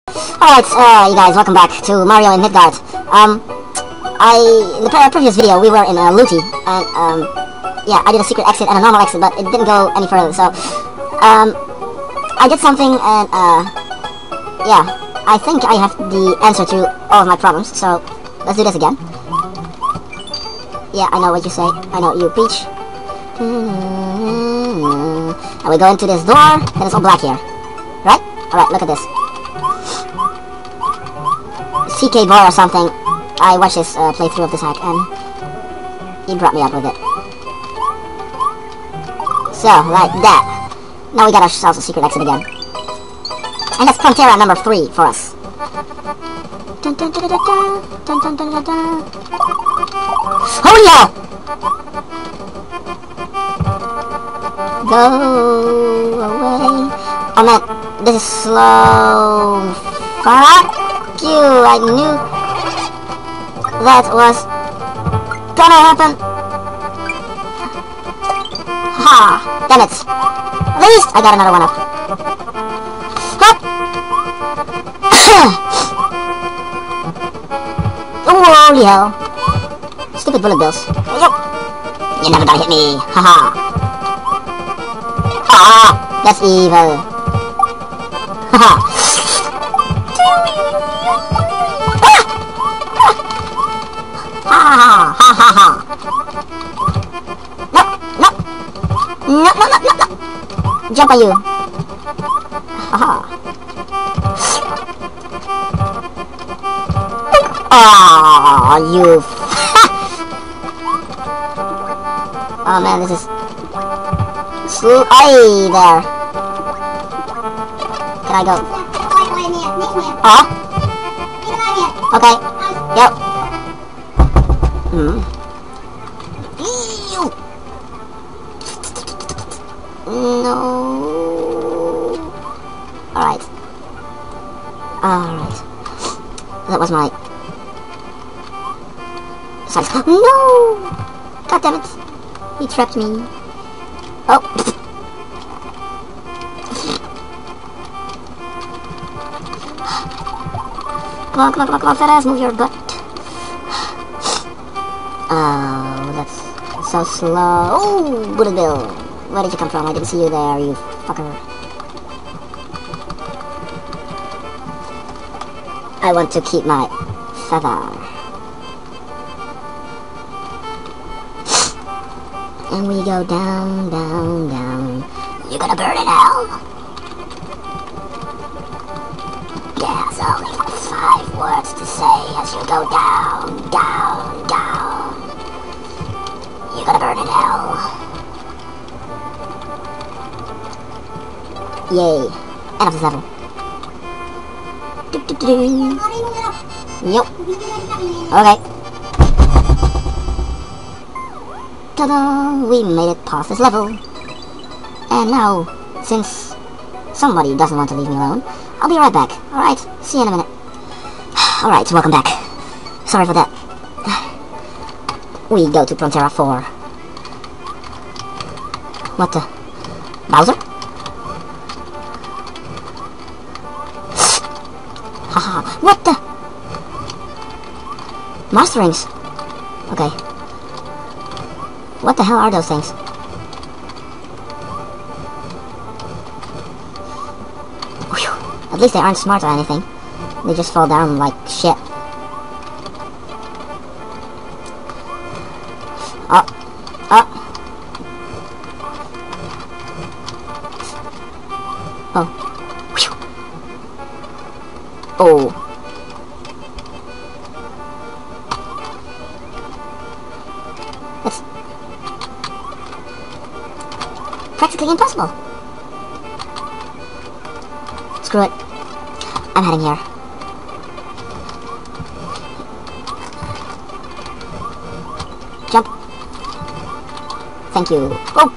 Alright, you guys, welcome back to Mario in Midgard. In the previous video, we were in Looty, and, yeah, I did a secret exit and a normal exit, but it didn't go any further, so, I did something, and, yeah, I think I have the answer to all of my problems, so, let's do this again. Yeah, I know what you say. I know, you Peach. And we go into this door, and it's all black here. Right? Alright, look at this. CK Boy or something. I watched his playthrough of this hack, and he brought me up with it. So, like that. Now we got ourselves a secret exit again. And that's Prontera number 3 for us. Dun, dun, dun, dun, dun, dun, dun, dun, dun, dun. Holy hell! Go away. Oh man, this is slow. Fuck you, I knew that was gonna happen. Ha! Damn it. At least I got another one up. Hop! Holy hell. Stupid bullet bills. You're never gonna hit me. Haha. Ah, that's evil. Haha. Ha ha ha ha. No. Jump on you. Haha. Ah, you. Oh man, this is slow. Hey there. Can I go? Oh? Okay. Yep. Ew. No. Alright. Alright. That was my... No! God damn it. He trapped me. Oh. Come on, fat ass, move your butt. Oh, that's so slow. Oh, Buddha Bill. Where did you come from? I didn't see you there, you fucker. I want to keep my feather. And we go down, down, down. You're gonna burn in hell. There's only 5 words to say as you go down, down, down. You're gonna burn in hell. Yay. End of this level. Yep. Okay. Ta-da! We made it past this level. And now, since somebody doesn't want to leave me alone, I'll be right back. Alright, see you in a minute. Alright, welcome back. Sorry for that. We go to Prontera 4. What the? Bowser? Haha, what the? Master rings. Okay. What the hell are those things? Whew. At least they aren't smart or anything. They just fall down like shit. Oh. Oh. Oh. Whew. Oh. That's practically impossible. Screw it. I'm heading here. Jump. Thank you. Oh!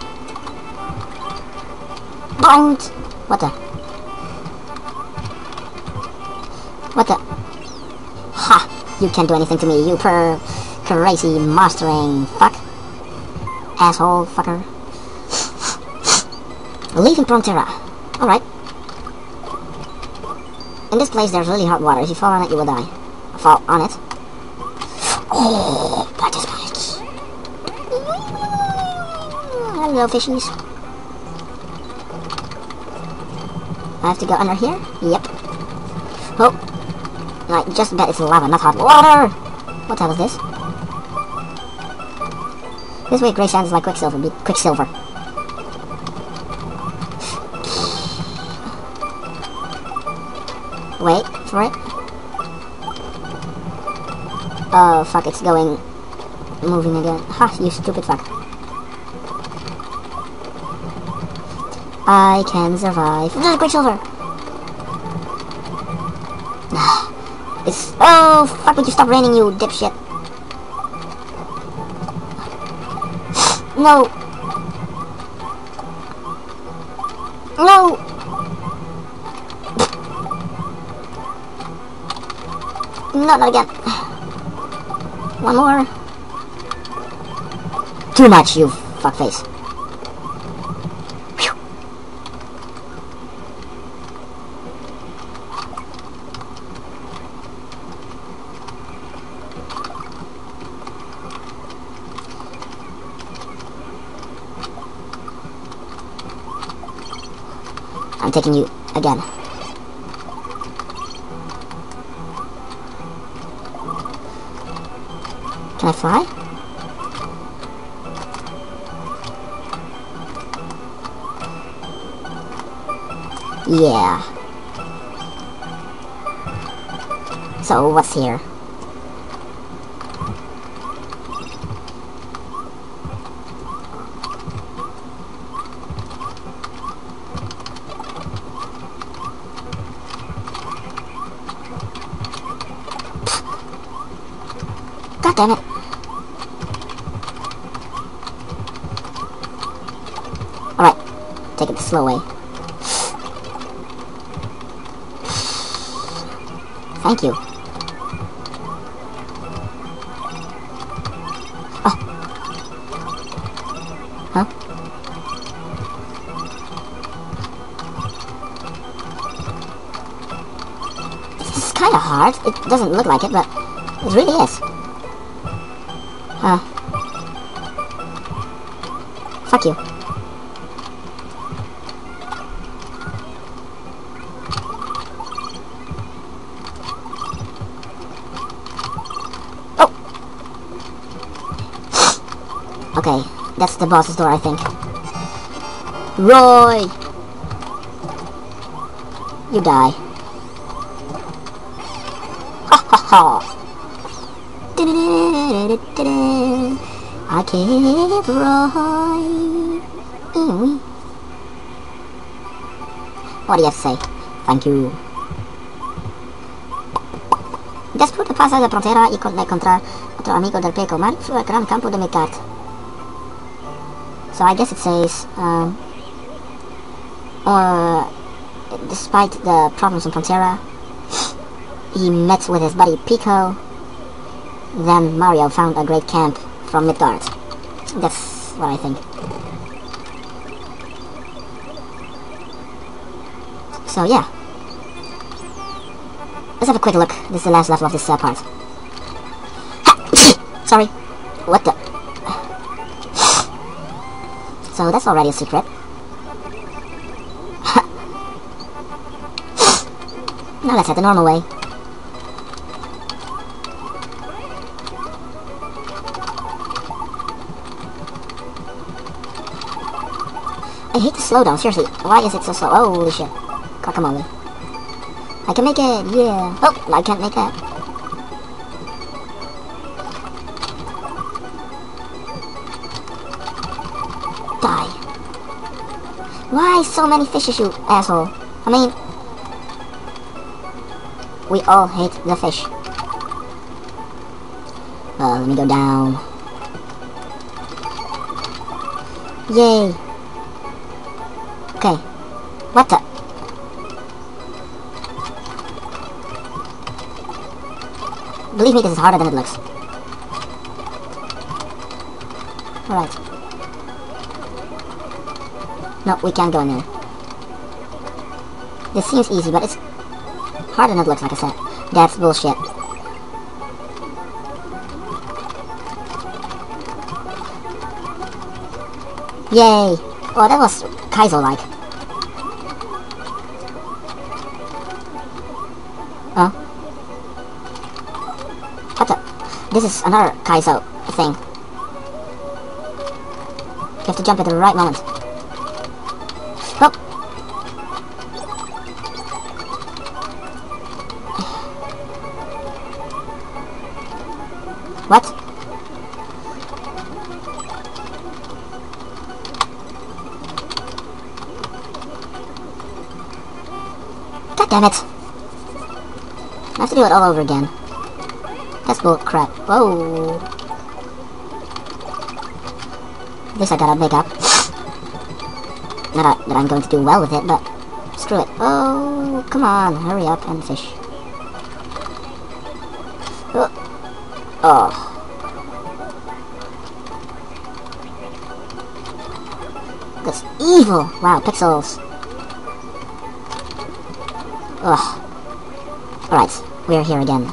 Don't! What the? What the? Ha! You can't do anything to me, you crazy mastering fuck. Asshole fucker. Leaving Prontera. Alright. In this place there's really hot water. If you fall on it, you will die. Fall on it. Oh, that is nice. Hello, fishies. I have to go under here? Yep. Oh. I just bet it's lava, not hot water! What the hell is this? This way gray sand is like Quicksilver. Quicksilver. Wait for it. Oh fuck, it's moving again. Ha, you stupid fuck. I can survive. No, Quicksilver! It's... Oh, fuck, would you stop raining, you dipshit? No! No! No, not again. One more. Too much, you fuckface. I'm taking you again. Can I fly? Yeah. So, what's here? God damn it. Alright, take it the slow way. Thank you. Oh. Huh? This is kinda hard. It doesn't look like it, but it really is. Fuck you. Oh! Okay, that's the boss's door, I think. Roy! You die. Ha ha ha! I can't Roy. What do you have to say? Thank you. Después de pasar la frontera y encontrar otro amigo del Peco Mar, fue al gran campo de Midgard. So I guess it says, despite the problems in Frontera, he met with his buddy Pico. Then Mario found a great camp from Midgard. That's what I think. So yeah. Let's have a quick look. This is the last level of this part. Sorry. What the... So that's already a secret. Now let's head the normal way. I hate the slowdown, seriously. Why is it so slow? Oh, holy shit. Guacamole. I can make it, yeah. Oh, I can't make that. Die. Why so many fishes, you asshole? I mean, we all hate the fish. Let me go down. Yay. Okay. What the? Believe me, this is harder than it looks. Alright. No, we can't go in there. This seems easy, but it's Harder than it looks, like I said. That's bullshit. Yay! Oh, that was Kaizo-like. Huh? What the? This is another Kaizo thing. You have to jump at the right moment. Oh! What? God damn it! I have to do it all over again. That's bull crap. Whoa! This I gotta make up. Not that I'm going to do well with it, but screw it. Oh, come on, hurry up and fish. Oh. That's evil! Wow, pixels. Ugh. Alright, we're here again.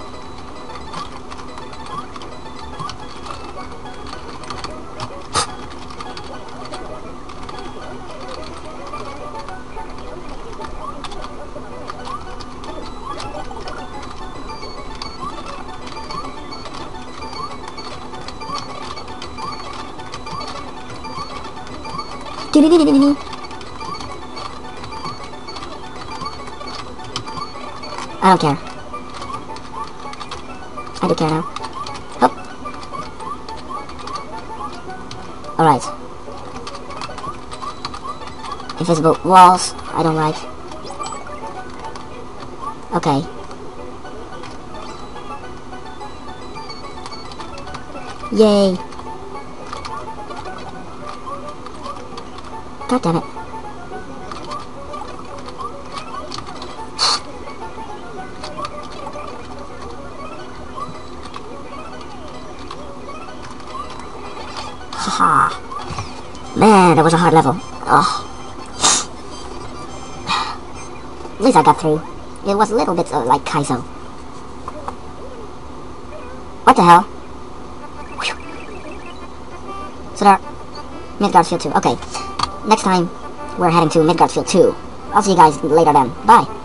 I don't care. I do care now. Oh. Alright. Invisible walls, I don't like. Okay. Yay. God damn it. Haha. Man, that was a hard level. Ugh. At least I got through. It was a little bit like Kaizo. What the hell? Whew. So there, Midgard Field 2. Okay, next time we're heading to Midgard Field 2. I'll see you guys later then. Bye.